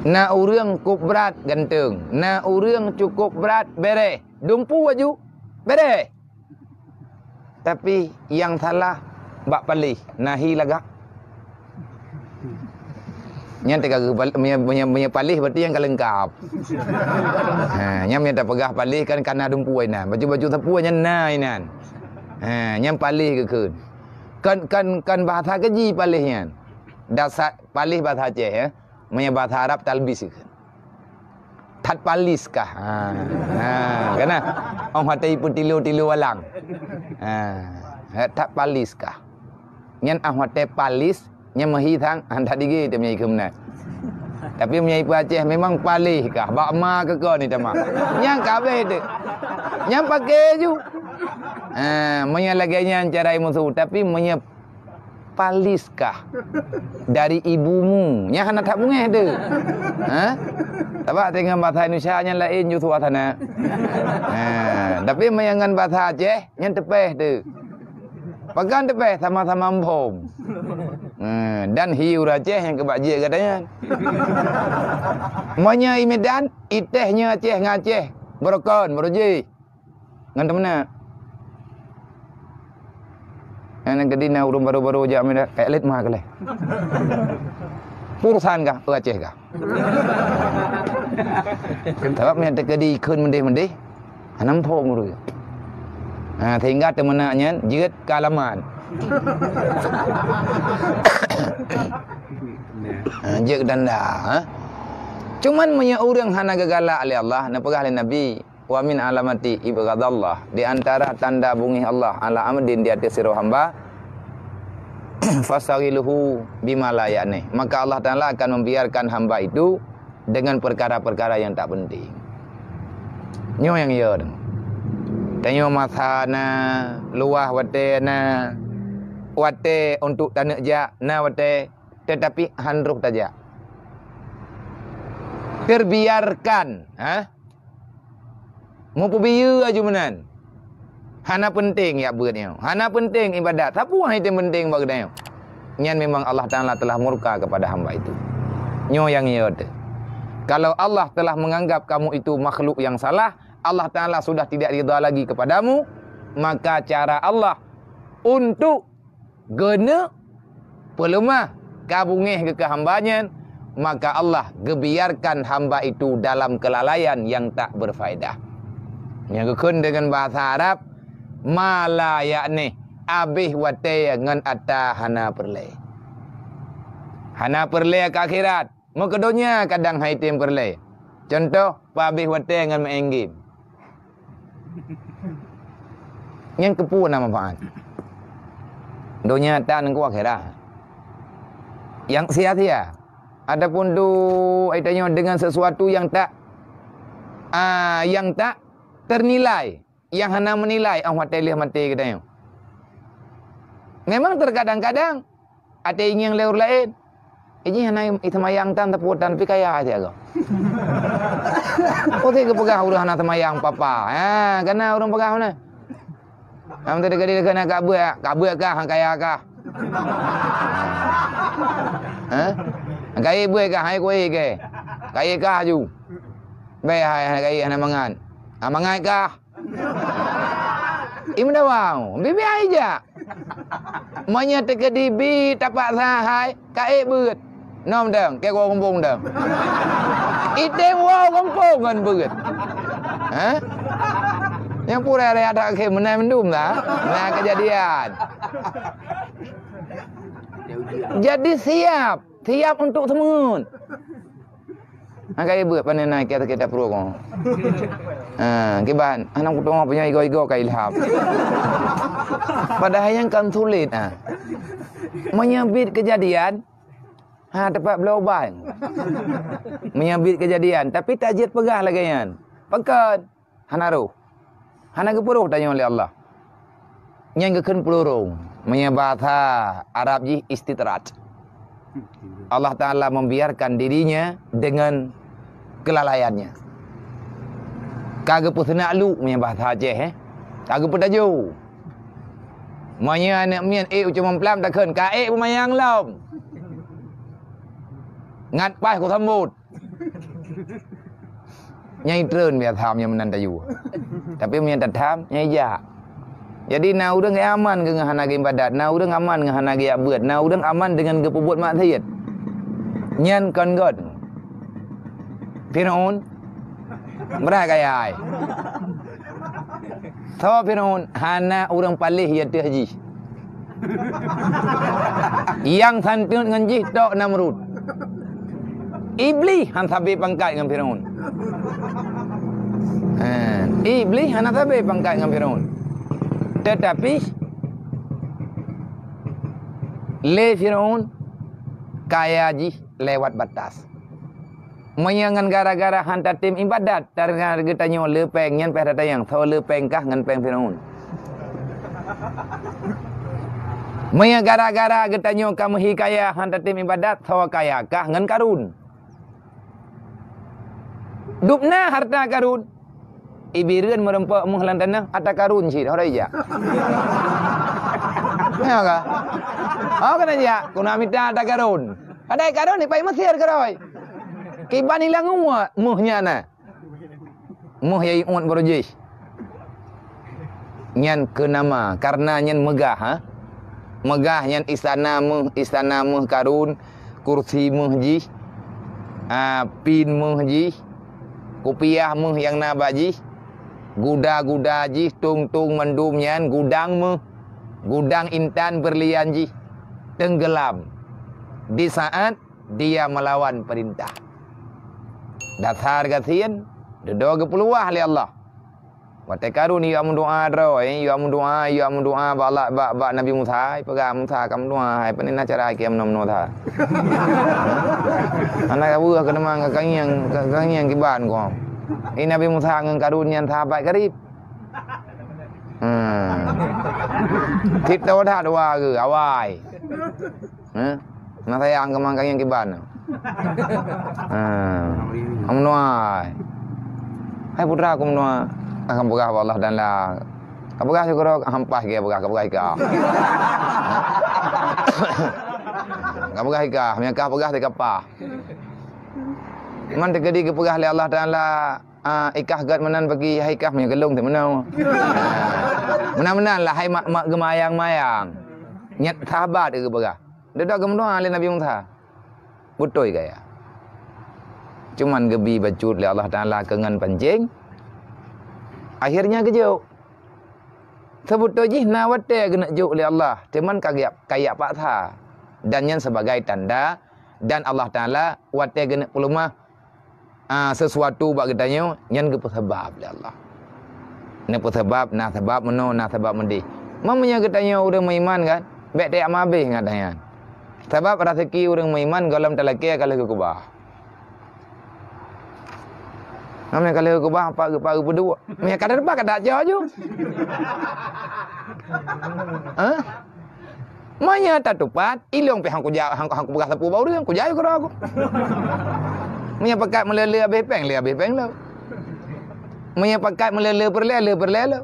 Na urang cukup berat ganteng. Na urang cukup berat beres. Dumpu baju beres. Tapi yang salah bak palih nahi lagak. Yang punya palih berarti yang kelengkap. Yang tak pegah palih kan kana dumpu ainan. Baju-baju sapu nya nai nan. Yang palih ke kan bahasa keji palihnya. Dasar palih bahasa Aceh ya. Punya bahasa Arab talbis ke. Tat palis kah? Kana orang hati pun tilu walang. Tat palis kah? Nyan ahwate palis nya mahi thang anda digi te menyai kemna. Tapi menyai Aceh memang palih kah? Bak ma ke kau ni tamah. Yang kabeh tu. Yang pakai ju. Menyai lagi nyan cara musuh tapi menyai palis kah? Dari ibumu. Nya hana tak bungeh tu. Tapi dengan bahasa Indonesia nya lain ju suasana. Tapi meyangan bahasa Aceh nya tepeh tu. Pagan tepeh sama-sama empom. Dan hiu Aceh yang kebajik katanya. Monya Medan, itehnya Aceh ngaceh. Berokon, beruji. Ngan temna. Yang kedina urung baru-baru aja Medan kayak lit mah keleh. Purusan kah? Aceh kah? Sebab yang terkedi kun mendih-mendih. Hanam pom dulu. Sehingga temenanya jerit kalaman. Jerit danda. Cuman punya orang hana gagalak oleh Allah, na pegah oleh Nabi, wa min alamati ibghadallah, di antara tanda bungih Allah ala amdin di atas sirah hamba, fasaghiluhu bima la ya'ni. Maka Allah Taala akan membiarkan hamba itu dengan perkara-perkara yang tak penting. Nyo yang ya dong. Tanyo masana luah wate na wate untuk tanah ja na wate tetapi handruh taja. Terbiarkan, mau perbiya aja menan. Hana penting ya buatnya. Hana penting ibadat. Tapi wah itu penting bagainya. Nyan memang Allah Taala telah murka kepada hamba itu. Nyo yang iya tu. Kalau Allah telah menganggap kamu itu makhluk yang salah, Allah Ta'ala sudah tidak ridha lagi kepadamu, maka cara Allah untuk gena pelemah kabungih ke hambanya, maka Allah gebiarkan hamba itu dalam kelalaian yang tak berfaedah. Yang kekun dengan bahasa Arab, mala yakni abih wate ngan atta hana perle. Hana perle ke akhirat. Mukadonya kadang haitim perle. Contoh, pabih wate ngan menggim. Yang kepu nama apaan? Dunia tak nengku akhirat. Yang sia-sia. Adapun tu aitanya dengan sesuatu yang tak ternilai, yang hana menilai ahwat telih mati katanya. Memang terkadang-kadang ada yang leur lain. Ini hana itamayang tan taputan pi kaya aja kau. Oke kepegah urang hana tamayang papa. Kana urang pegah mana? Am tadi kadi kena kabue kah hang kaya kah? Kaya buai kah hai kuih ke? Kaya kah ju? Be hai kaya hana mangan. Mangai kah? Im dawang, bibi aja. Manya tekedi bi tapak sahai kae beut. Nom dang, ke gua kumpung dang. Ite wow kumpung kan beut. Yang pura ada ke menai mendum lah. Nah kejadian. Jadi siap untuk semun. Kayak buat panen naik kita perlu kong. Kiban, anak kutong punya igo kayak ilham. Padahal yang kan sulit. Menyabit kejadian. Dapat belobang. Menyabit kejadian. Tapi tajid pegah lagi yan. Pekan. Hanaruh. Hana kepuruh tanya oleh Allah. Yang keken pelurung. Menyebata Arab ji istitrat. Allah Ta'ala membiarkan dirinya dengan kelalaiannya. Kagak pusna lu menyebata Aceh. Kagak pedaju. Manya anak mian cuma pelam tak ken. Kae pemayang lam. Ngat pai ku sambut. Nyai trơn biar tham yang menandayu. Tapi punya tatam nyai ja. Jadi na urang aman dengan hana ibadat, na urang aman dengan hana abad, na urang aman dengan keperbuat maksiat. Nyan kon god. Firaun berah kaya ai. Thawa Firaun hana urang palih ya teh haji. Yang santun dengan jih tok Namrud. Iblis han sabi pangkat dengan Firaun. Iblis han sabi pangkat dengan Firaun. Tetapi le Firaun kaya ji lewat batas. Menyangan gara-gara hantar tim ibadat targa kita nyo lepeng nyan peh datayang tho lepeng kah ngan peng Firaun. Maya gara-gara kita nyo kamu hikaya hantar tim ibadat tho kaya kah ngan Karun. Dupna harta Karun. Ibireun merempak menghalan tanah ata Karun sih hora ja. Ya ka? Oh kana ja, kuna minta ata Karun. Ada Karun ni pai Mesir keroi. Kiban hilang umur muhnya na. Muh yai umat berjih. Nyan ke nama karena nyan megah ha. Megah nyan istana muh Karun, kursi muh ji. Pin muh ji. Kopiah muh yang na baji. Guda-guda ji, tung-tung mendum nyan, gudang muh. Gudang intan berlian ji. Tenggelam. Di saat dia melawan perintah. Dasar kasihan, dedo ke peluah oleh Allah. Waktu Karun ia mendoa dro, ia mendoa ba Nabi Musa, pegang Musa kamu doa, apa ni nak cara kiam nom tha. Anak abu ke nama kang yang kiban ko. Ini Nabi Musa ngan Karun yang sahabat karib. Kita dah doa ke awai. Nak sayang kemang kang yang kiban. Amnoai. Hai putra aku menua akan pegah Allah dan la. Apakah syukur hampah ke pegah ika. Kapegah ika, miakah pegah te kapah. Man tegedi ke pegah le Allah dan la ikah gat menan bagi haikah punya gelung te menau. Menan-menan lah hai mak gemayang-mayang. Nyat sahabat ke pegah. Dedak ke mendoa le Nabi Musa. Betul kaya. Cuman gebi bacut oleh Allah Ta'ala kengan pancing. Akhirnya kejuk. Sebut tu jih na wate kena juk oleh Allah. Cuman kayak pak tha. Dan yang sebagai tanda. Dan Allah Ta'ala wate kena pelumah. Sesuatu bak kitanya. Yang kepesebab oleh Allah. Ini pesebab, nah sebab meno, nah sebab mendih. Mamanya kitanya udah meiman kan. Bek tiap mabih katanya. Sebab rezeki orang meiman galam talaki kalau kekubah. Namanya kalau kekubah apa berdua. Maya kadar apa kada jauh. Maya tak tupat, ilong pe hang ku begah sapu bau dia, ku jayu karo aku. Maya pakat melele habis peng le. Maya pakat melele perle.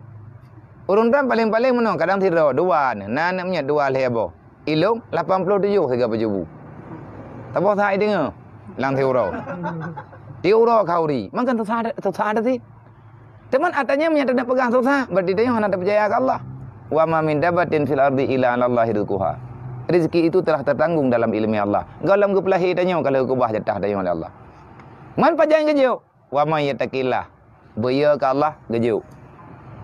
Urang dan paling menang kadang tidur dua ni. Namanya dua lebo. Ilong 87 harga berjubu. Tak boleh saya dengar. Lang teuro. Teuro kauri. Makan tersada sih. Teman atanya menyatakan pegang susah. Berarti dia hanya percaya ke Allah. Wa ma min dabatin fil ardi illa 'alallahi rizquha. Rezeki itu telah tertanggung dalam ilmu Allah. Galam ke pelahi tanya kalau kubah jatah tanya oleh Allah. Man pajang gejo. Wa ma yattaqillah. Beya ke Allah gejo.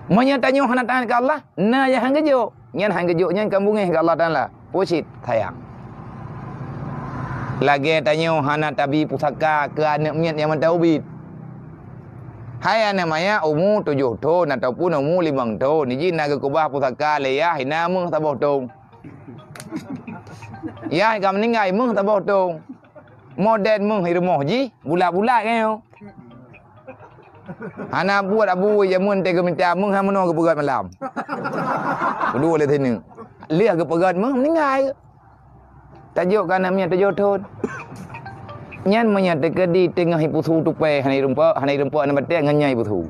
Menyatanya hanya tahan ke Allah. Na yang gejo. Nyan hang gejo nyan kambungeh ke Allah Ta'ala. Pusit sayang. Lagi tanya hana tabi pusaka ke anak miat yang mentauhid. Hai anak maya umur 7 tahun ataupun umur 5 tahun. Niji nak kubah pusaka leya hina mung taboh tong. Ya kam ningai mung taboh tong. Modern mung hirmoh ji bulat-bulat kan yo. Hana buat abu ya mun te minta mung hamono ke pegat malam. Kedua le sini. Lihat ke pegat mung ningai. Tajuk kan namanya 7 tahun. Nyan menyatakan di tengah ipusu tupai hanai rumput nama dia nganyai ipusu.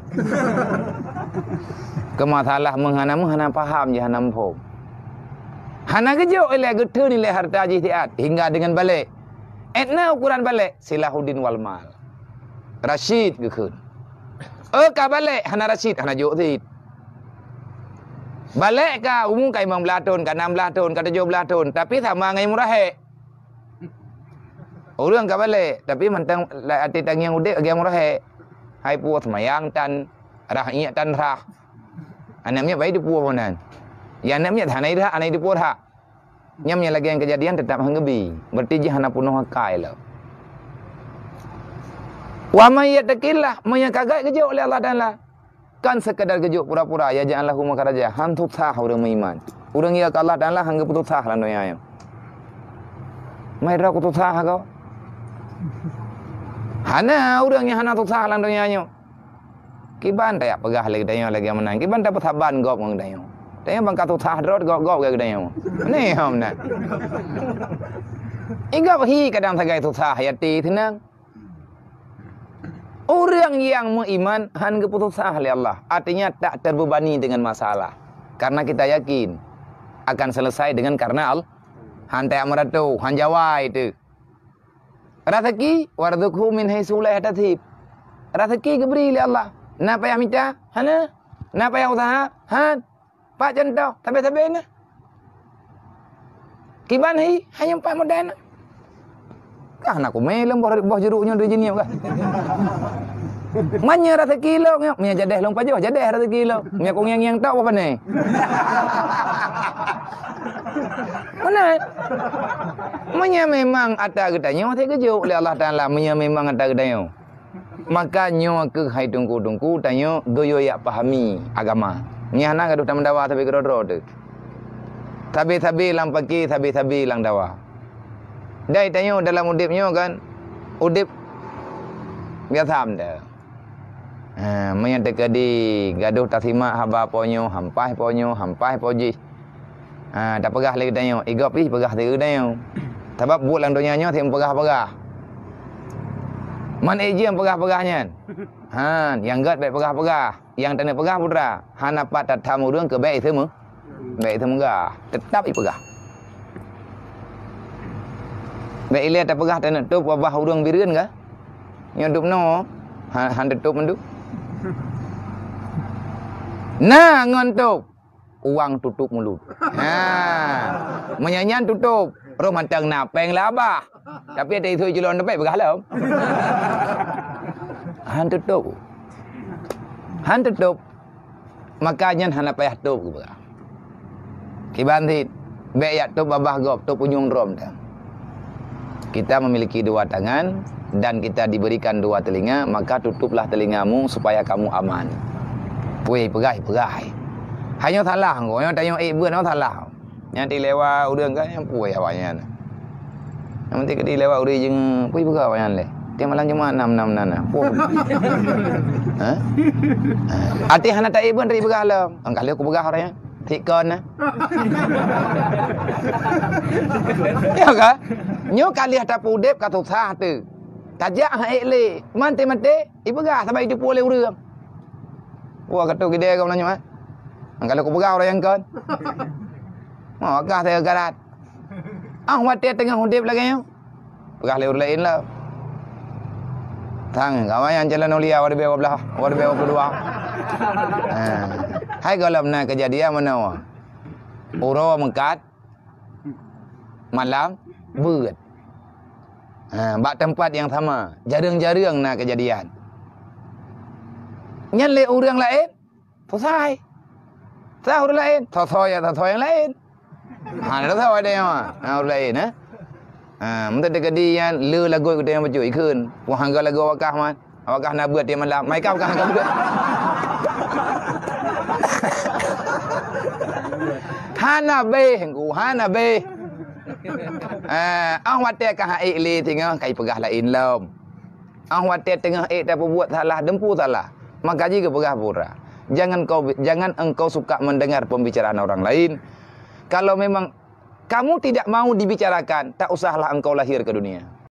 Kemasalah menghana paham je hana mpom. Hana kejo oleh getun nilai harta jihad hingga dengan balik. Etna ukuran balik Silahuddin wal mal. Rashid ke kun. Ka balik hana Rashid hana juk thit. Balik ka umum ka 15 tahun, ka 16 tahun, ka 17 tahun, tapi sama ngai murahe. Orang ka balik, tapi mantang ati tangiang udik agi murahe. Hai puas semayang tan rahnya tan rah. Anaknya baik di puas monan. Ya anaknya tanai dah, anai di puas ha. Nyamnya lagi yang kejadian tetap hanggebi. Berarti jihana punuh hakai lah. Wa may yattaqillah, may kagak kejuk oleh Allah Taala. Kan sekadar kejuk pura-pura ya janganlah huma karaja. Han tu sah urang iman. Urang ya Allah Taala hangge putus sah lan doya. Mai ra ku tu sah kau. Hana urangnya hana tu sah lan doya nyo. Kiban tak pegah lagi dayo lagi menang. Kiban dapat saban gop ngong dayo. Dayo bang katu sah drot gop ke dayo. Ni ham na. Igap hi kadang sagai tu sah yati tenang. Orang yang beriman han keputus sah oleh Allah. Artinya tak terbebani dengan masalah. Karena kita yakin akan selesai dengan karena Allah. Han tak meratu, han jawai itu. Rezeki warzuqhu min haitsu la yahtasib. Rezeki diberi oleh Allah. Nak payah minta? Hana. Nak payah usaha? Han. Pak contoh, tapi na. Kiban hi hanya 4 modal. Kah nak melem boh jeruknya dari jenis kah? Manya rezeki lo, manya jadah long pajoh, jadah rezeki lo. Manya kong yang tak apa ni? Mana? Manya memang ada gedanya, mati kejuk oleh Allah Taala. Manya memang ada gedanya. Makanya ke hai tungku tanya doyo ya pahami agama. Nya nak gaduh tam dawa tapi kedodro tu. Tabi lampaki tabi lang dawa. Dai tanya dalam udipnya kan. Udip biasa dah. Manya dekadi gaduh tasima haba ponyo, hampai poji. Tak pegah lagi tanya. Igop ih pegah tu tanya. Sebab buat lang donyanya tem pegah-pegah. Man eji yang pegah-pegahnya. Han, yang gat baik pegah-pegah. Yang tak nak pegah putra. Han dapat tamu urang ke baik semua. Baik semua gah. Tetap pegah. Baik ilia tak pegah tak nak tup wabah urang bireun ke? Nyodup no. Han tutup mendu. Nah, ngontup. Uang tutup mulut. Menyanyian tutup. Roh mantang napeng lah abah. Tapi ada itu julon dapat pegah lah. Han tutup. Makanya han payah tutup ke pegah. Kibantit. Baik ya tutup abah gop, tutup ujung rom dah. Kita memiliki 2 tangan dan kita diberikan 2 telinga, maka tutuplah telingamu supaya kamu aman. Weh, pegai. Hanya salah kau, yang tanya beun salah. Yang dilewa urang kan yang puai awaknya. Yang penting ke dilewa urang jeung puai pegai awaknya le. Dia malam cuma 6 nana. Ha? Ati hana tak beun ri pegai lah. Angkali aku pegai orangnya. Tikon nah. Ya kan? Nyo kali hata pudep ka susah tu. Tajak ha le. Mante ibu gah sampai itu pulih urang. Wah kata gede kau nanya. Angkali aku pegai orang yang kan. Oh gah saya garat. Wate tengah hudep lagi yo. Pegai le lain lah. Thang kawan jalan ulia war bewa belah, war bewa kedua. Hai kalau nak kejadian mana? Uro mengkat malam beut. Bak tempat yang sama, jarang-jarang nak kejadian. Nyan le orang lain, selesai. Saya orang lain, thoy yang lain. Ada thoy ada yang orang lain, Mungkin dekadian le lagu kita yang baju ikun. Wah hangga lagu wakah man. Wakah nak buat dia malam. Mai kau hangga buat. Hana be. Wate kah li tinggal kai pegah lain lom. Wate tengah dah buat salah, dempu salah. Maka jika pegah pura. Jangan engkau suka mendengar pembicaraan orang lain. Kalau memang kamu tidak mau dibicarakan, tak usahlah engkau lahir ke dunia.